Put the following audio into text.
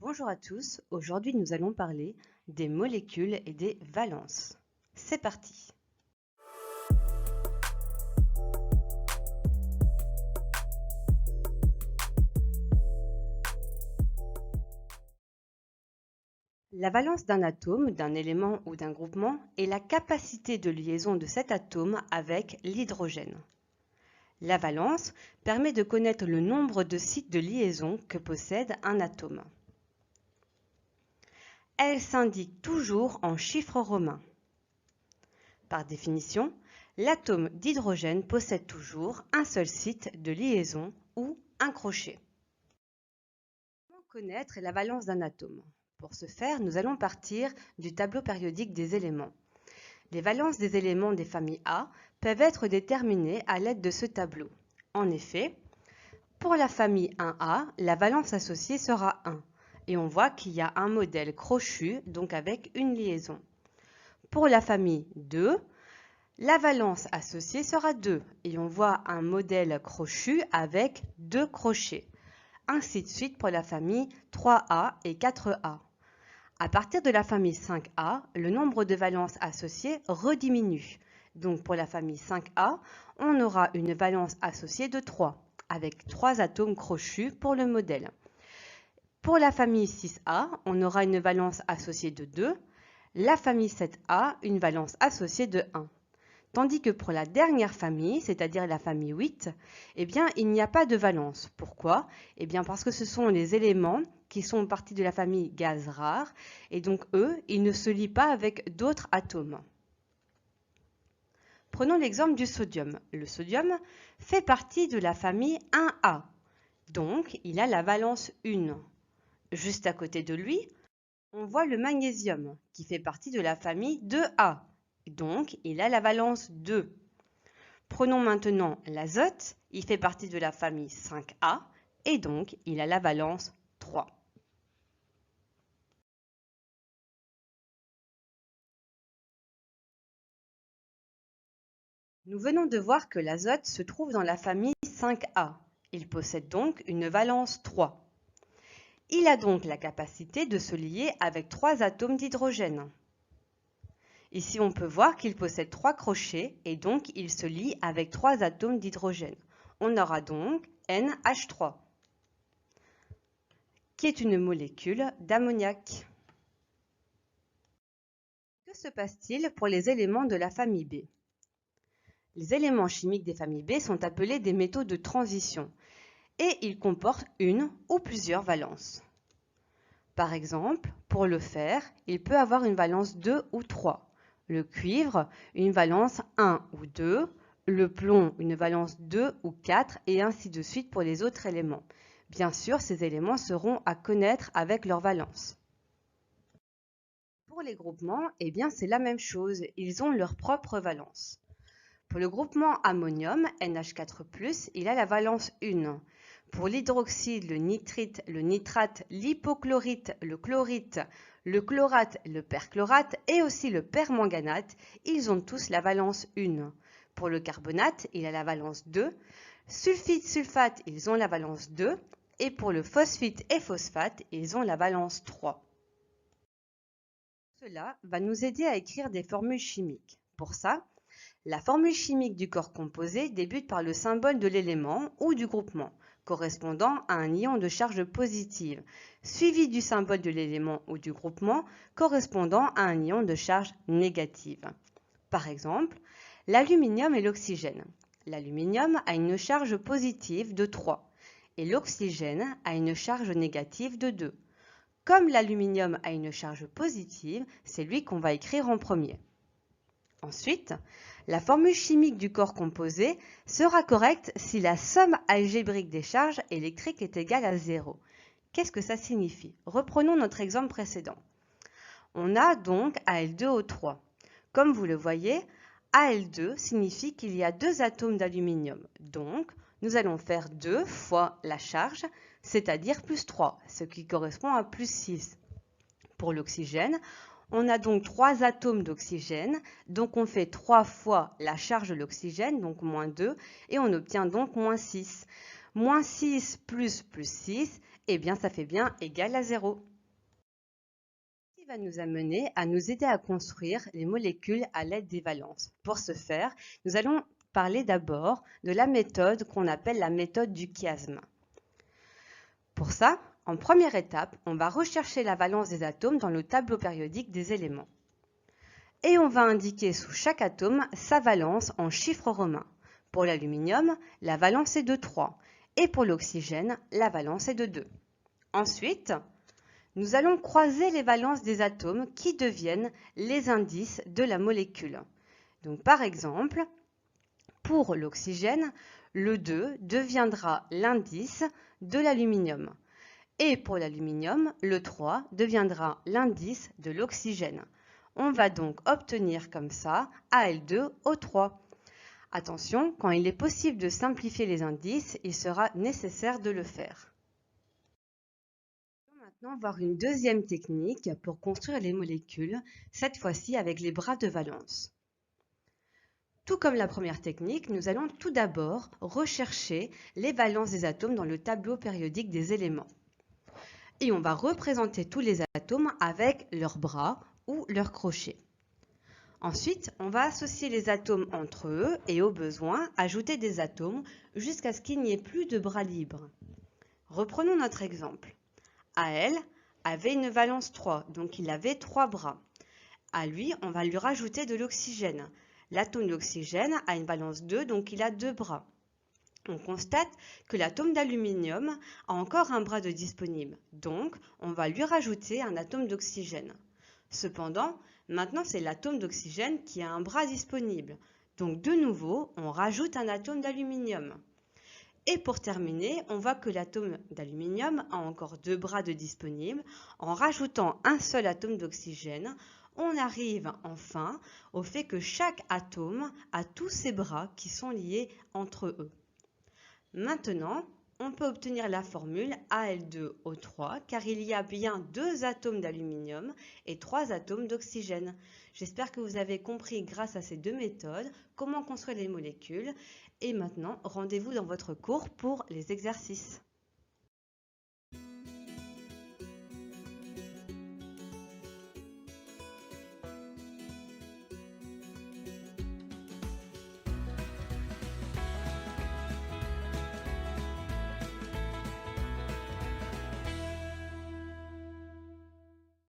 Bonjour à tous, aujourd'hui nous allons parler des molécules et des valences. C'est parti! La valence d'un atome, d'un élément ou d'un groupement est la capacité de liaison de cet atome avec l'hydrogène. La valence permet de connaître le nombre de sites de liaison que possède un atome. Elle s'indique toujours en chiffres romains. Par définition, l'atome d'hydrogène possède toujours un seul site de liaison ou un crochet. Comment connaître la valence d'un atome? Pour ce faire, nous allons partir du tableau périodique des éléments. Les valences des éléments des familles A peuvent être déterminées à l'aide de ce tableau. En effet, pour la famille 1A, la valence associée sera 1. Et on voit qu'il y a un modèle crochu, donc avec une liaison. Pour la famille 2, la valence associée sera 2 et on voit un modèle crochu avec 2 crochets. Ainsi de suite pour la famille 3A et 4A. À partir de la famille 5A, le nombre de valences associées rediminue. Donc pour la famille 5A, on aura une valence associée de 3, avec 3 atomes crochus pour le modèle. Pour la famille 6A, on aura une valence associée de 2, la famille 7A, une valence associée de 1. Tandis que pour la dernière famille, c'est-à-dire la famille 8, eh bien, il n'y a pas de valence. Pourquoi? Eh bien, parce que ce sont les éléments qui sont partis de la famille gaz rare, et donc eux, ils ne se lient pas avec d'autres atomes. Prenons l'exemple du sodium. Le sodium fait partie de la famille 1A, donc il a la valence 1. Juste à côté de lui, on voit le magnésium, qui fait partie de la famille 2A. Donc, il a la valence 2. Prenons maintenant l'azote, il fait partie de la famille 5A et donc il a la valence 3. Nous venons de voir que l'azote se trouve dans la famille 5A. Il possède donc une valence 3. Il a donc la capacité de se lier avec 3 atomes d'hydrogène. Ici, on peut voir qu'il possède 3 crochets et donc il se lie avec 3 atomes d'hydrogène. On aura donc NH3, qui est une molécule d'ammoniac. Que se passe-t-il pour les éléments de la famille B? Les éléments chimiques des familles B sont appelés des métaux de transition et ils comportent une ou plusieurs valences. Par exemple, pour le fer, il peut avoir une valence 2 ou 3. Le cuivre, une valence 1 ou 2, le plomb, une valence 2 ou 4, et ainsi de suite pour les autres éléments. Bien sûr, ces éléments seront à connaître avec leur valence. Pour les groupements, eh bien, c'est la même chose, ils ont leur propre valence. Pour le groupement ammonium, NH4+, il a la valence 1. Pour l'hydroxyde, le nitrite, le nitrate, l'hypochlorite, le chlorite, le chlorate, le perchlorate et aussi le permanganate, ils ont tous la valence 1. Pour le carbonate, il a la valence 2. Sulfite, sulfate, ils ont la valence 2. Et pour le phosphite et phosphate, ils ont la valence 3. Cela va nous aider à écrire des formules chimiques. Pour ça, la formule chimique du corps composé débute par le symbole de l'élément ou du groupement, correspondant à un ion de charge positive, suivi du symbole de l'élément ou du groupement correspondant à un ion de charge négative. Par exemple, l'aluminium et l'oxygène. L'aluminium a une charge positive de 3 et l'oxygène a une charge négative de 2. Comme l'aluminium a une charge positive, c'est lui qu'on va écrire en premier. Ensuite, la formule chimique du corps composé sera correcte si la somme algébrique des charges électriques est égale à 0. Qu'est-ce que ça signifie? Reprenons notre exemple précédent. On a donc Al2O3. Comme vous le voyez, Al2 signifie qu'il y a 2 atomes d'aluminium. Donc, nous allons faire 2 fois la charge, c'est-à-dire plus 3, ce qui correspond à plus 6. Pour l'oxygène, on a donc 3 atomes d'oxygène, donc on fait 3 fois la charge de l'oxygène, donc moins 2, et on obtient donc moins 6. Moins 6 plus 6, eh bien ça fait bien égal à 0. va nous amener à nous aider à construire les molécules à l'aide des valences. Pour ce faire, nous allons parler d'abord de la méthode qu'on appelle la méthode du chiasme. Pour ça, en première étape, on va rechercher la valence des atomes dans le tableau périodique des éléments. Et on va indiquer sous chaque atome sa valence en chiffres romains. Pour l'aluminium, la valence est de 3 et pour l'oxygène, la valence est de 2. Ensuite, nous allons croiser les valences des atomes qui deviennent les indices de la molécule. Donc par exemple, pour l'oxygène, le 2 deviendra l'indice de l'aluminium. Et pour l'aluminium, le 3 deviendra l'indice de l'oxygène. On va donc obtenir comme ça Al2O3. Attention, quand il est possible de simplifier les indices, il sera nécessaire de le faire. On va maintenant voir une deuxième technique pour construire les molécules, cette fois-ci avec les bras de valence. Tout comme la première technique, nous allons tout d'abord rechercher les valences des atomes dans le tableau périodique des éléments. Et on va représenter tous les atomes avec leurs bras ou leurs crochets. Ensuite, on va associer les atomes entre eux et au besoin, ajouter des atomes jusqu'à ce qu'il n'y ait plus de bras libres. Reprenons notre exemple. Al avait une valence 3, donc il avait 3 bras. À lui, on va lui rajouter de l'oxygène. L'atome d'oxygène a une valence 2, donc il a 2 bras. On constate que l'atome d'aluminium a encore un bras de disponible, donc on va lui rajouter un atome d'oxygène. Cependant, maintenant c'est l'atome d'oxygène qui a un bras disponible, donc de nouveau on rajoute un atome d'aluminium. Et pour terminer, on voit que l'atome d'aluminium a encore 2 bras de disponibles. En rajoutant un seul atome d'oxygène, on arrive enfin au fait que chaque atome a tous ses bras qui sont liés entre eux. Maintenant, on peut obtenir la formule Al2O3 car il y a bien 2 atomes d'aluminium et 3 atomes d'oxygène. J'espère que vous avez compris grâce à ces 2 méthodes comment construire les molécules. Et maintenant, rendez-vous dans votre cours pour les exercices.